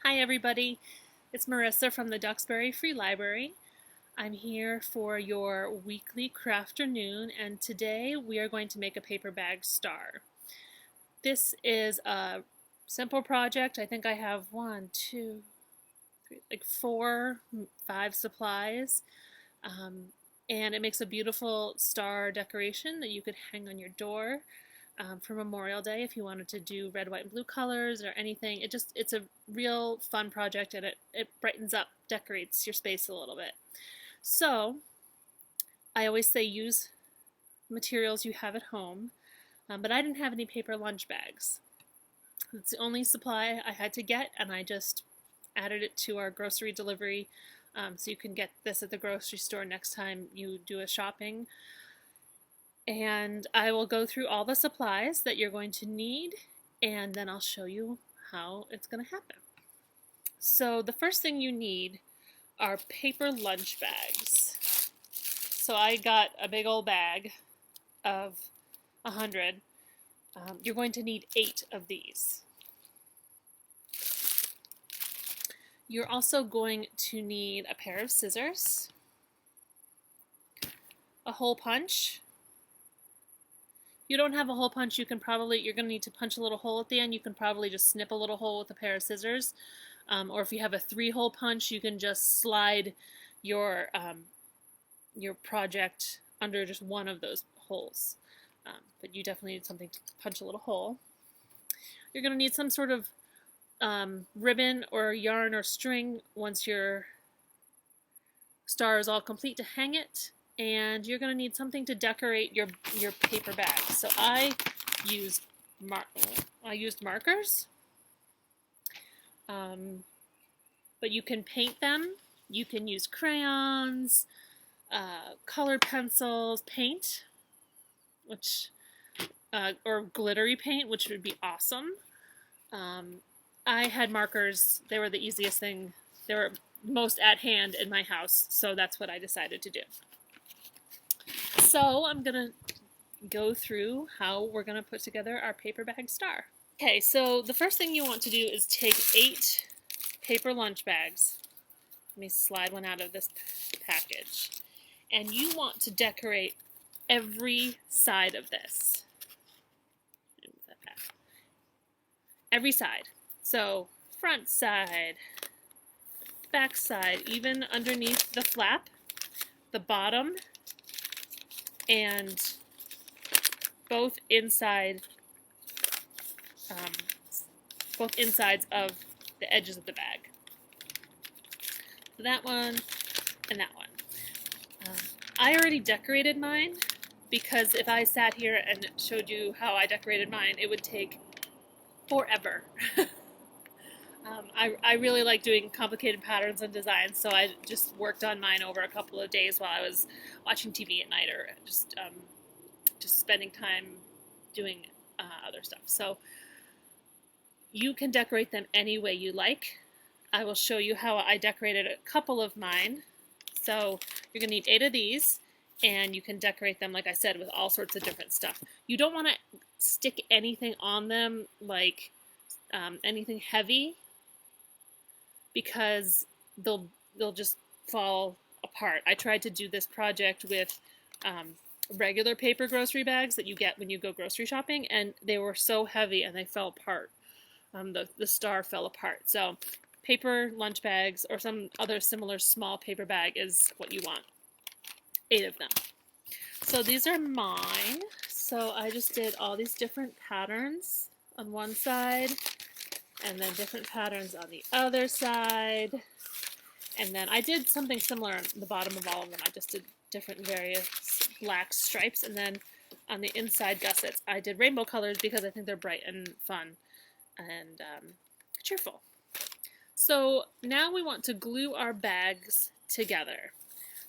Hi everybody, it's Marissa from the Duxbury Free Library. I'm here for your weekly Crafternoon, and today we are going to make a paper bag star. This is a simple project. I think I have one, two, three, like 4, 5 supplies. And it makes a beautiful star decoration that you could hang on your door for Memorial Day if you wanted to do red, white, and blue colors or anything. It's a real fun project, and it brightens up, decorates your space a little bit. So I always say use materials you have at home, but I didn't have any paper lunch bags. It's the only supply I had to get, and I just added it to our grocery delivery, so you can get this at the grocery store next time you do a shopping. And I will go through all the supplies that you're going to need, and then I'll show you how it's going to happen. So the first thing you need are paper lunch bags. So I got a big old bag of 100. You're going to need 8 of these. You're also going to need a pair of scissors, a hole punch. If you don't have a hole punch, you're going to need to punch a little hole at the end. You can probably just snip a little hole with a pair of scissors. Or if you have a 3-hole punch, you can just slide your project under just one of those holes. But you definitely need something to punch a little hole. You're going to need some sort of ribbon or yarn or string once your star is all complete to hang it. And you're going to need something to decorate your paper bag. So I used markers, but you can paint them. You can use crayons, colored pencils, paint, or glittery paint, which would be awesome. I had markers. They were the easiest thing. They were most at hand in my house, so that's what I decided to do. So I'm going to go through how we're going to put together our paper bag star. Okay, so the first thing you want to do is take 8 paper lunch bags. Let me slide one out of this package. And you want to decorate every side of this. Every side. So front side, back side, even underneath the flap, the bottom, and both insides of the edges of the bag. So that one and that one. I already decorated mine because if I sat here and showed you how I decorated mine, it would take forever. I really like doing complicated patterns and designs, so I just worked on mine over a couple of days while I was watching TV at night or just spending time doing other stuff. So you can decorate them any way you like. I will show you how I decorated a couple of mine. So you're going to need 8 of these, and you can decorate them, like I said, with all sorts of different stuff. You don't want to stick anything on them, like anything heavy, because they'll just fall apart. I tried to do this project with regular paper grocery bags that you get when you go grocery shopping, and they were so heavy and they fell apart. The star fell apart. So paper lunch bags or some other similar small paper bag is what you want. 8 of them. So these are mine. So I just did all these different patterns on one side, and then different patterns on the other side. And then I did something similar on the bottom of all of them. I just did different various black stripes, and then on the inside gussets I did rainbow colors because I think they're bright and fun and cheerful. So now we want to glue our bags together.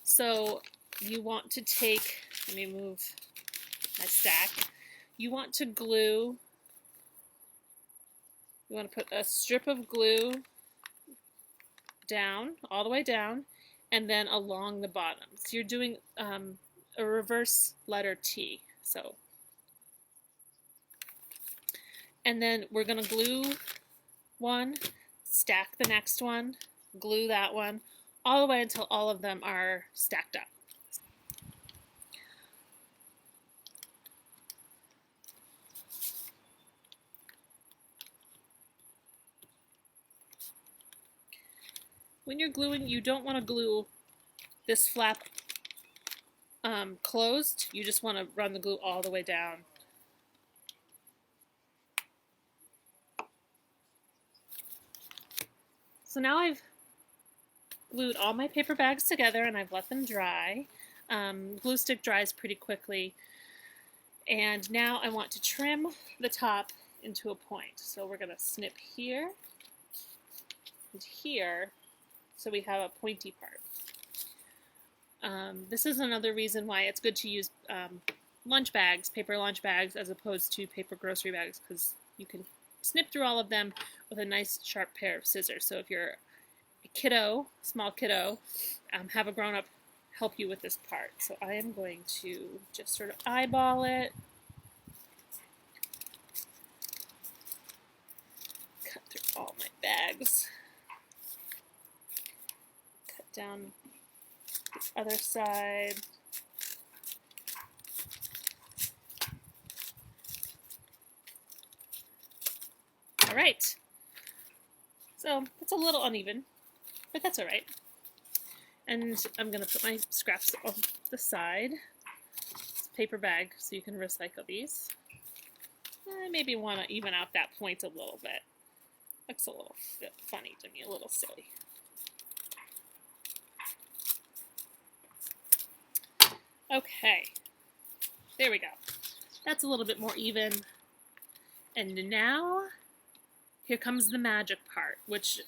So you want to take, let me move my stack. You want to glue, you want to put a strip of glue down, all the way down, and then along the bottom. So you're doing a reverse letter T. So, and then we're going to glue one stack the next one, glue that one, all the way until all of them are stacked up. When you're gluing, you don't want to glue this flap closed. You just want to run the glue all the way down. So now I've glued all my paper bags together and I've let them dry. Glue stick dries pretty quickly. And now I want to trim the top into a point. So we're going to snip here and here so we have a pointy part. This is another reason why it's good to use lunch bags, paper lunch bags, as opposed to paper grocery bags, because you can snip through all of them with a nice sharp pair of scissors. So if you're a kiddo, small kiddo, have a grown-up help you with this part. So I am going to just sort of eyeball it. Cut through all my bags. Cut down the other side. All right. So it's a little uneven, but that's all right. And I'm going to put my scraps on the side. It's a paper bag, so you can recycle these. I maybe want to even out that point a little bit. Looks a little bit funny to me, a little silly. Okay, there we go. That's a little bit more even. And now, here comes the magic part, which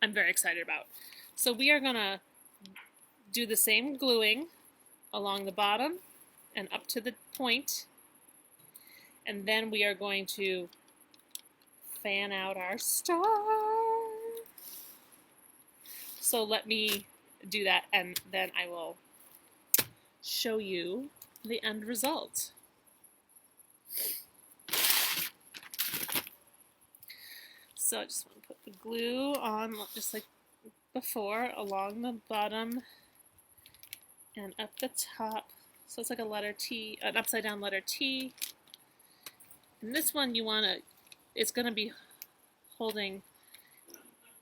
I'm very excited about. So we are gonna do the same gluing along the bottom and up to the point. And then we are going to fan out our star. So let me do that and then I will show you the end result. So I just want to put the glue on just like before along the bottom and up the top. So it's like a letter T, an upside down letter T. And this one you want to, it's going to be holding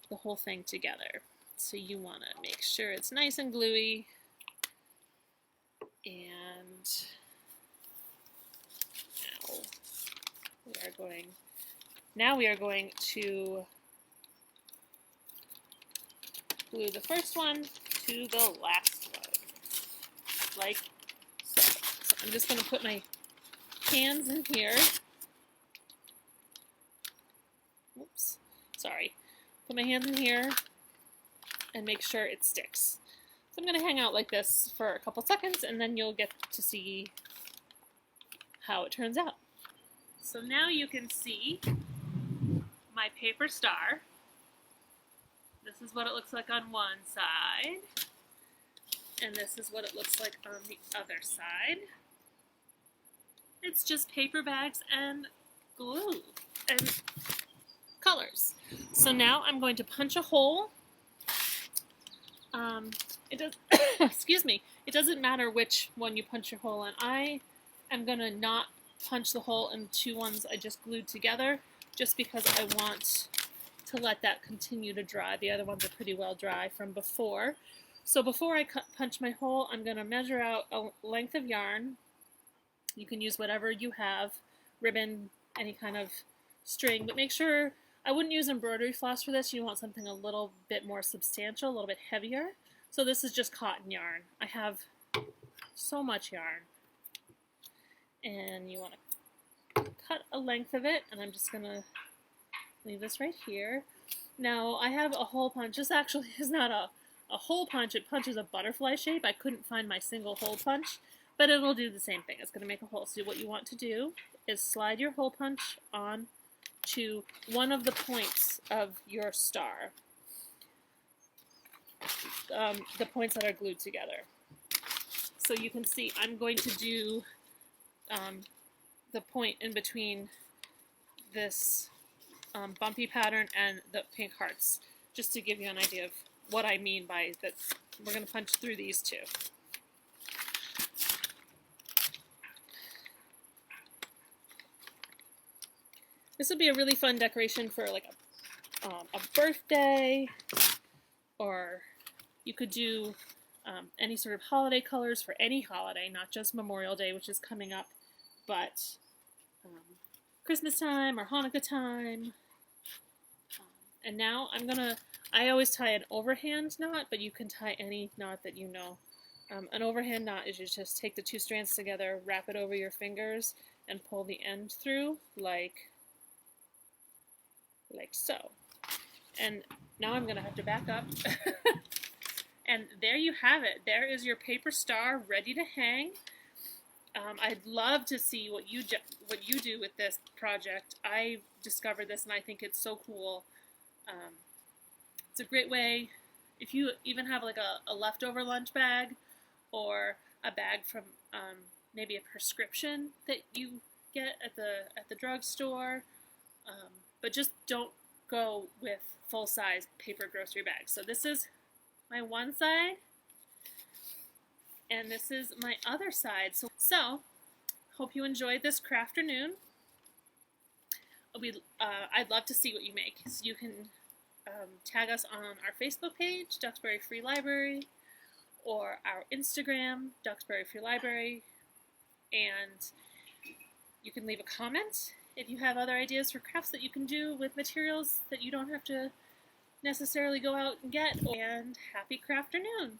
the whole thing together. So you want to make sure it's nice and gluey. And now we are going to glue the first one to the last one, like so. So I'm just going to put my hands in here. Oops, sorry. Put my hands in here and make sure it sticks. So I'm going to hang out like this for a couple seconds and then you'll get to see how it turns out. So now you can see my paper star. This is what it looks like on one side. And this is what it looks like on the other side. It's just paper bags and glue and colors. So now I'm going to punch a hole. Excuse me, it doesn't matter which one you punch your hole in. I am going to not punch the hole in the two ones I just glued together just because I want to let that continue to dry. The other ones are pretty well dry from before. So before I punch my hole, I'm going to measure out a length of yarn. You can use whatever you have, ribbon, any kind of string, but make sure, I wouldn't use embroidery floss for this. You want something a little bit more substantial, a little bit heavier. So this is just cotton yarn. I have so much yarn. And you want to cut a length of it, and I'm just going to leave this right here. Now, I have a hole punch. This actually is not a hole punch. It punches a butterfly shape. I couldn't find my single hole punch, but it'll do the same thing. It's going to make a hole. So what you want to do is slide your hole punch on to one of the points of your star. The points that are glued together. So you can see I'm going to do the point in between this bumpy pattern and the pink hearts, just to give you an idea of what I mean by that. We're going to punch through these two. This would be a really fun decoration for like a birthday, or you could do any sort of holiday colors for any holiday, not just Memorial Day, which is coming up, but Christmas time or Hanukkah time. And now I always tie an overhand knot, but you can tie any knot that you know. An overhand knot is you just take the two strands together, wrap it over your fingers, and pull the end through like so. And now I'm going to have to back up. And there you have it. There is your paper star ready to hang. I'd love to see what you do with this project. I discovered this and I think it's so cool. It's a great way, if you even have like a leftover lunch bag or a bag from maybe a prescription that you get at the drugstore, but just don't go with full-size paper grocery bags. So this is my one side, and this is my other side. So hope you enjoyed this Crafternoon. I'd love to see what you make. So you can tag us on our Facebook page, Duxbury Free Library, or our Instagram, Duxbury Free Library, and you can leave a comment if you have other ideas for crafts that you can do with materials that you don't have to necessarily go out and get. And happy Crafternoon!